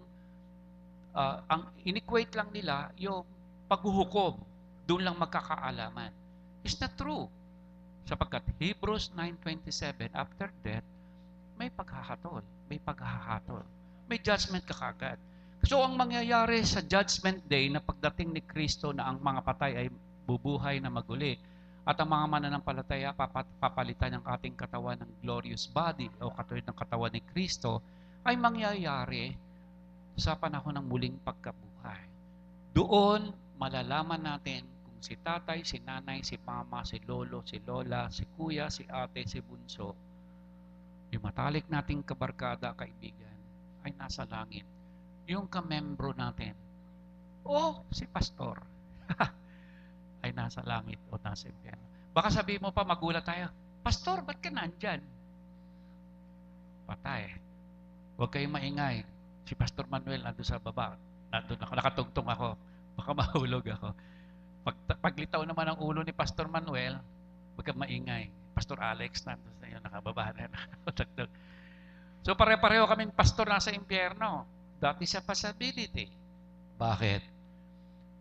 ang in-equate lang nila yung paghuhukom. Doon lang magkakaalaman. It's not true. Sapagkat Hebrews 9:27, after death, may paghahatol. May paghahatol. May judgment kakagad. So, ang mangyayari sa judgment day na pagdating ni Kristo na ang mga patay ay bubuhay na maguli at ang mga mananampalataya papalitan ng ating katawan ng glorious body o katulad ng katawan ni Kristo ay mangyayari sa panahon ng muling pagkabuhay. Doon, malalaman natin kung si tatay, si nanay, si mama, si lolo, si lola, si kuya, si ate, si bunso, yung matalik nating kabarkada, kaibigan, ay nasa langit. Yung kamembro natin, si pastor, ay nasa langit o nasa impyerno. Baka sabihin mo pa, magulat tayo, pastor, ba't ka nandyan? Patay. Huwag kayong maingay. Si Pastor Manuel nandun sa baba. Nandun ako, nakatungtong ako. Baka mahulog ako. Paglitaw naman ang ulo ni Pastor Manuel, huwag kang maingay. Pastor Alex nandun sa iyo, nakababa na. So pare-pareho kaming pastor nasa impyerno. That is a possibility. Bakit?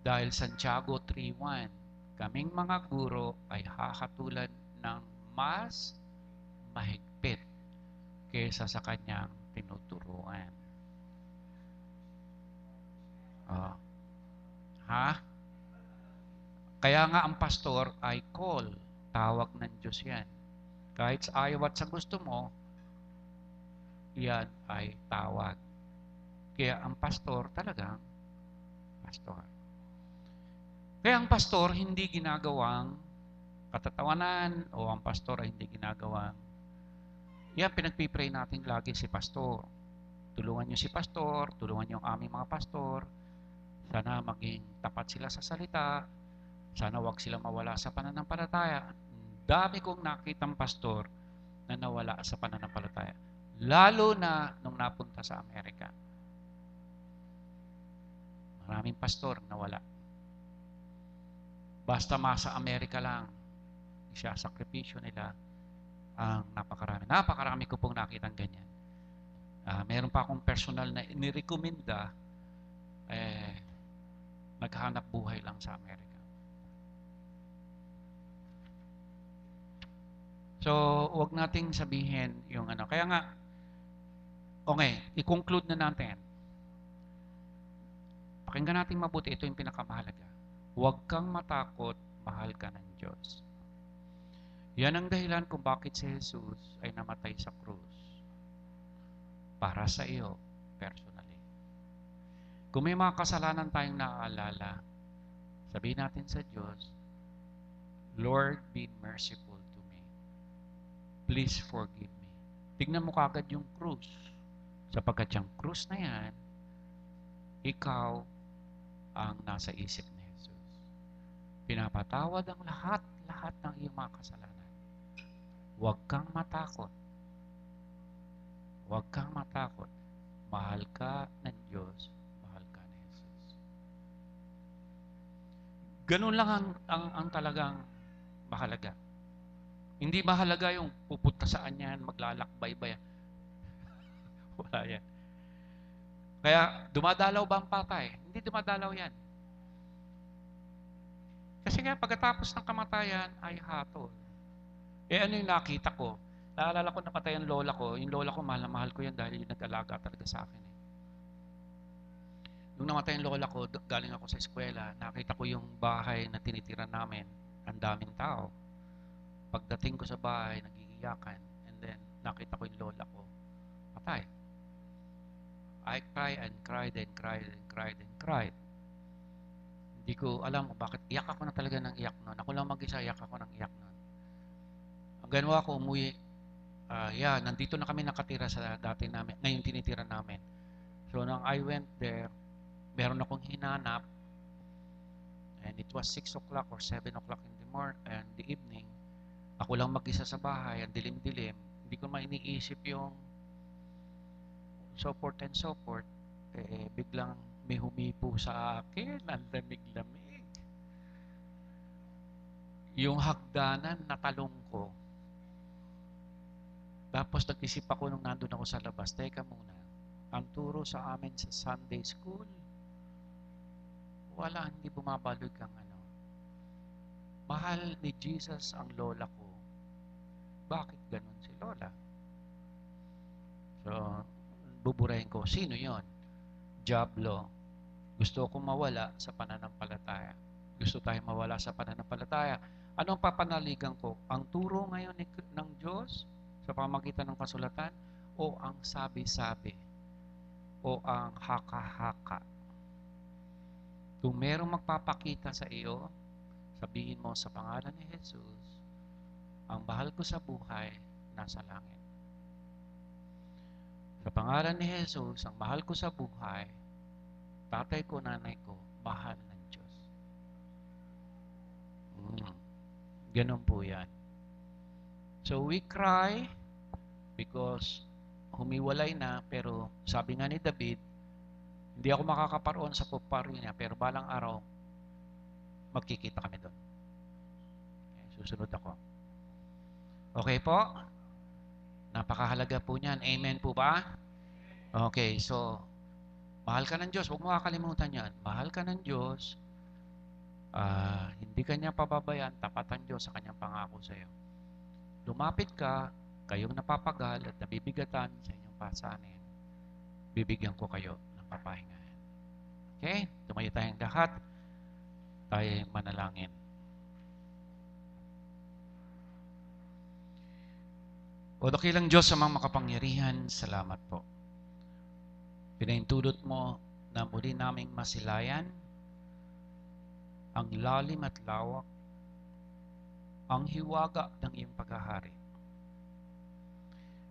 Dahil Santiago 3:1, kaming mga guro ay hahatulan ng mas mahigpit kaysa sa kanyang tinuturuan. Kaya nga ang pastor ay call. Tawag ng Diyos yan. Kahit sa ayaw at sa gusto mo, yan ay tawag. Kaya ang pastor talagang pastor. Kaya ang pastor hindi ginagawang katatawanan o ang pastor ay hindi ginagawa. Yan, pinagpipray natin lagi si pastor. Tulungan niyo si pastor, tulungan niyo ang aming mga pastor. Sana maging tapat sila sa salita. Sana wag silang mawala sa pananampalataya. Dami kong nakitang pastor na nawala sa pananampalataya. Lalo na nung napunta sa Amerika. Maraming pastor nawala. Basta masa Amerika lang, siya sakripisyo nila ang napakarami. Napakarami ko pong nakitang ganyan. Meron pa akong personal na inirekomenda, naghanap buhay lang sa Amerika. So, huwag nating sabihin yung ano. Kaya nga, okay, i-conclude na natin. Pakinggan natin mabuti, ito yung pinakamahalaga. Huwag kang matakot, mahal ka ng Diyos. Yan ang dahilan kung bakit si Jesus ay namatay sa krus. Para sa iyo, personally. Kung may mga kasalanan tayong naaalala, sabihin natin sa Diyos, Lord, be merciful to me. Please forgive me. Tignan mo kagad yung krus. Sapagkat yung krus na yan, ikaw ang nasa isip ni Jesus. Pinapatawad ang lahat ng iyong mga kasalanan. Huwag kang matakot. Huwag kang matakot. Mahal ka ng Diyos. Mahal ka ni Jesus. Ganun lang ang talagang mahalaga. Hindi mahalaga yung pupunta saan yan, maglalakbay ba yan. Wala yan. Kaya, dumadalaw ba ang patay? Hindi dumadalaw yan. Kasi nga, pagkatapos ng kamatayan, ay hatol. Ano yung nakita ko? Naalala ko napatay ang lola ko. Yung lola ko, mahal na mahal ko yan dahil yung nag-alaga talaga sa akin. Nung namatay ang lola ko, galing ako sa eskwela, nakita ko yung bahay na tinitira namin. Ang daming tao. Pagdating ko sa bahay, nagiiyakan. And then, nakita ko yung lola ko. Patay. I cried and cried and cried and cried and cried. Hindi ko alam kung bakit. Iyak ako na talaga ng iyak nun. Ako lang mag-isa, iyak ako ng iyak nun. Ang ganawa ko, umuwi. Nandito na kami nakatira sa dati namin. Ngayon tinitira namin. So, nang I went there, meron akong hinanap. And it was 6 o'clock or 7 o'clock in the evening. Ako lang mag-isa sa bahay, ang dilim-dilim. Hindi ko mainiisip yung so forth and so forth. Biglang may humipo sa akin, ang lamig-lamig. Yung hagdanan, natalong ko. Tapos nag-isip ako nung nandun ako sa labas, teka muna, ang turo sa amin sa Sunday school, wala, hindi bumabalog ang ano. Mahal ni Jesus ang lola ko. Bakit ganun si lola? So, buburahin ko, sino yon? Diablo. Gusto ko mawala sa pananampalataya. Gusto tayong mawala sa pananampalataya. Anong papanaligan ko? Ang turo ngayon ng Diyos sa pamagitan ng kasulatan o ang sabi-sabi o ang haka-haka? Kung merong magpapakita sa iyo, sabihin mo sa pangalan ni Jesus, ang mahal ko sa buhay nasa langit. Sa pangalan ni Jesus, ang mahal ko sa buhay, tatay ko, nanay ko, mahal ng Diyos. Ganun po yan. So we cry because humiwalay na, pero sabi nga ni David, hindi ako makakaparoon sa pupari niya, pero balang araw, magkikita kami doon. Okay, susunod ako. Okay po? Napakahalaga po niyan. Amen po ba? Okay, so, mahal ka ng Diyos. Huwag mo kakalimutan yan. Mahal ka ng Diyos. Hindi kanya pababayaan, tapat ang Diyos sa kanyang pangako sa iyo. Lumapit ka, kayong napapagal at nabibigatan sa inyong pasanin. Bibigyan ko kayo ng kapahingahan. Okay? Tumayo tayong lahat. Tayo manalangin. O dakilang Diyos sa mga makapangyarihan, salamat po. Pinaintulot mo na muli naming masilayan ang lalim at lawak ang hiwaga ng iyong paghahari,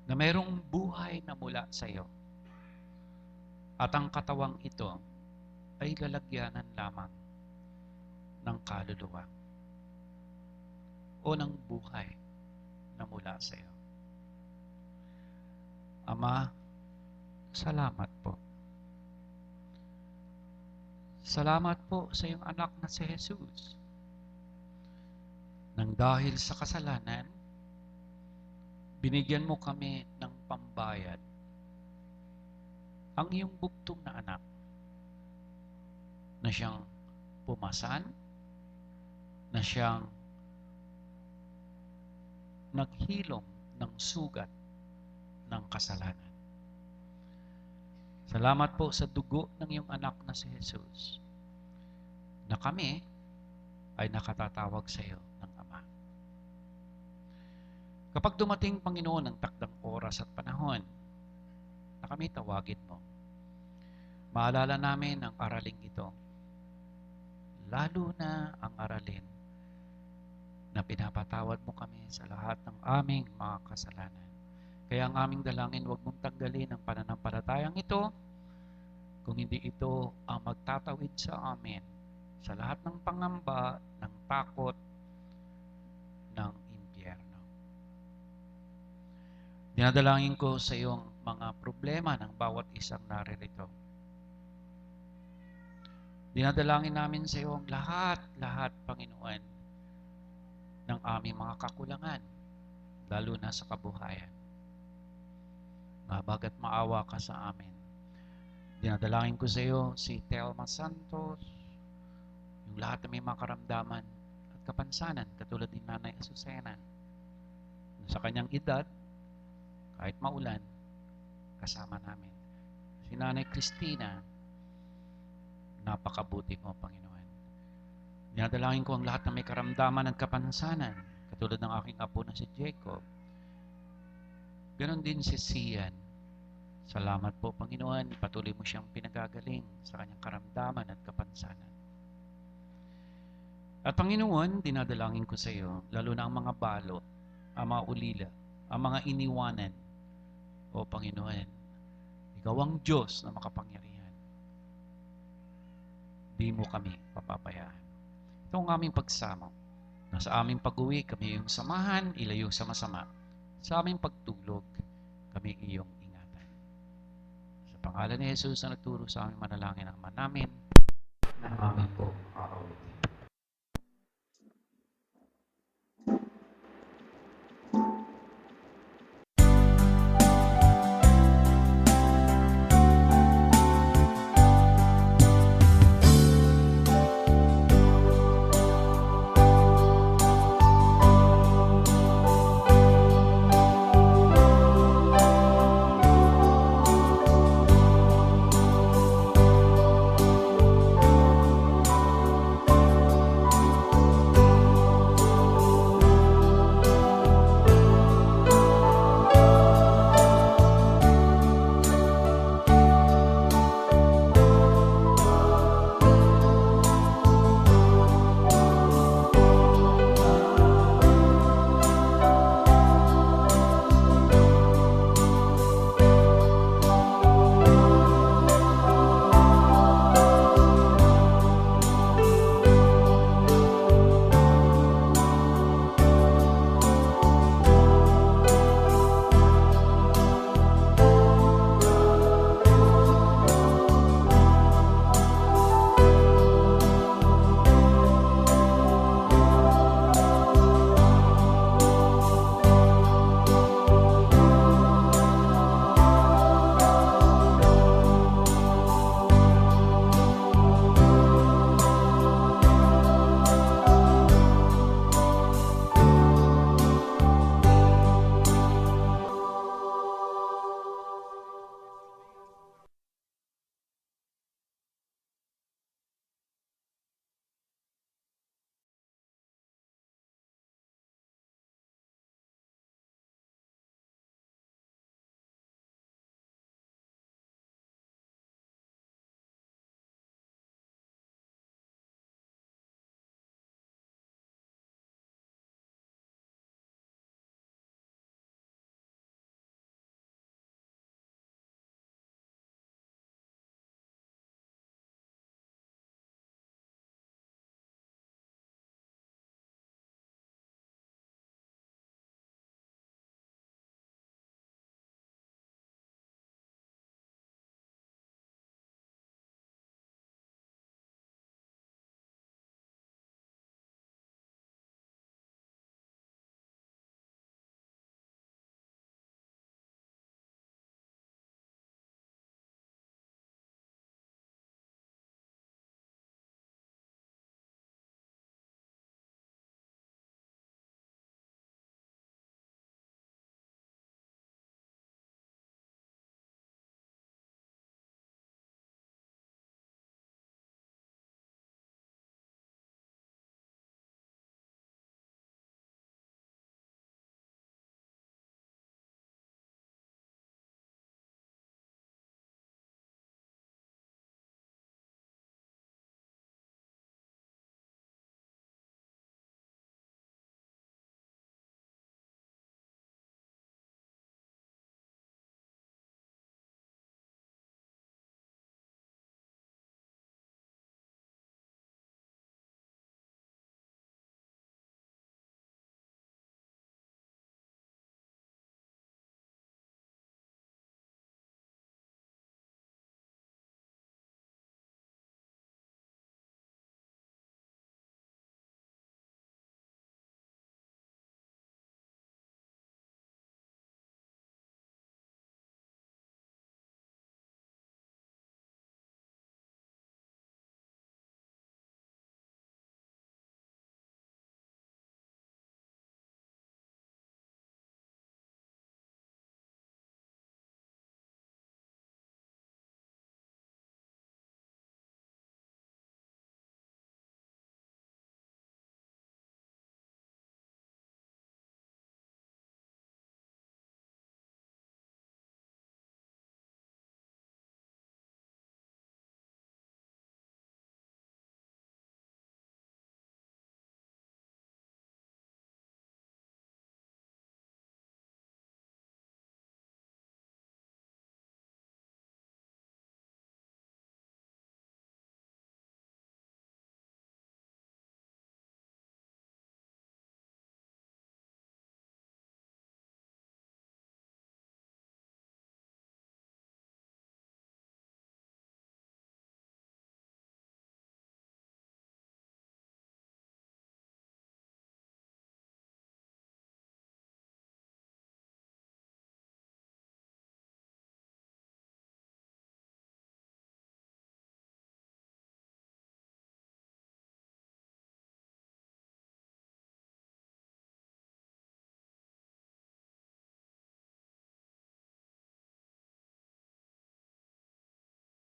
na mayroong buhay na mula sa iyo, at ang katawang ito ay lalagyanan lamang ng kaluluwa o ng buhay na mula sa iyo. Ama, salamat po. Salamat po sa iyong anak na si Jesus. Nang dahil sa kasalanan, binigyan mo kami ng pambayad. Ang iyong bugtong na anak na siyang pumasan, na siyang naghilom ng sugat ng kasalanan. Salamat po sa dugo ng iyong anak na si Jesus, na kami ay nakatatawag sa iyo ng Ama. Kapag dumating, Panginoon, ang takdang oras at panahon na kami tawagin mo, maalala namin ang araling ito, lalo na ang aralin na pinapatawad mo kami sa lahat ng aming mga kasalanan. Kaya ang aming dalangin, huwag mong tanggalin ang pananampalatayang ito, kung hindi ito ang magtatawid sa amin sa lahat ng pangamba, ng takot, ng impyerno. Dinadalangin ko sa iyong mga problema ng bawat isang naririto. Dinadalangin namin sa iyo ang lahat, Panginoon, ng aming mga kakulangan, lalo na sa kabuhayan. Mabagat maawa ka sa amin. Dinadalangin ko sa iyo si Telma Santos, yung lahat na may mga karamdaman at kapansanan, katulad ni Nanay Azucena. Sa kanyang edad, kahit maulan, kasama namin. Si Nanay Cristina, napakabuti mo, Panginoon. Dinadalangin ko ang lahat na may karamdaman at kapansanan, katulad ng aking apo na si Jacob. Ganon din si Sian. Salamat po, Panginoon. Patuloy mo siyang pinagagaling sa kanyang karamdaman at kapansanan. At Panginoon, dinadalangin ko sa iyo, lalo na ang mga balot, ang mga ulila, ang mga iniwanan. O Panginoon, ikaw ang Diyos na makapangyarihan. Di mo kami papabayaan. Ito ang aming pagsamo. Na sa aming pag-uwi, kami iyong samahan, ilayo sa masama. Sa aming pagtulog, kami iyong ingatan. Sa pangalan ni Jesus na nagturo sa aming manalangin ang Ama namin, na amin po,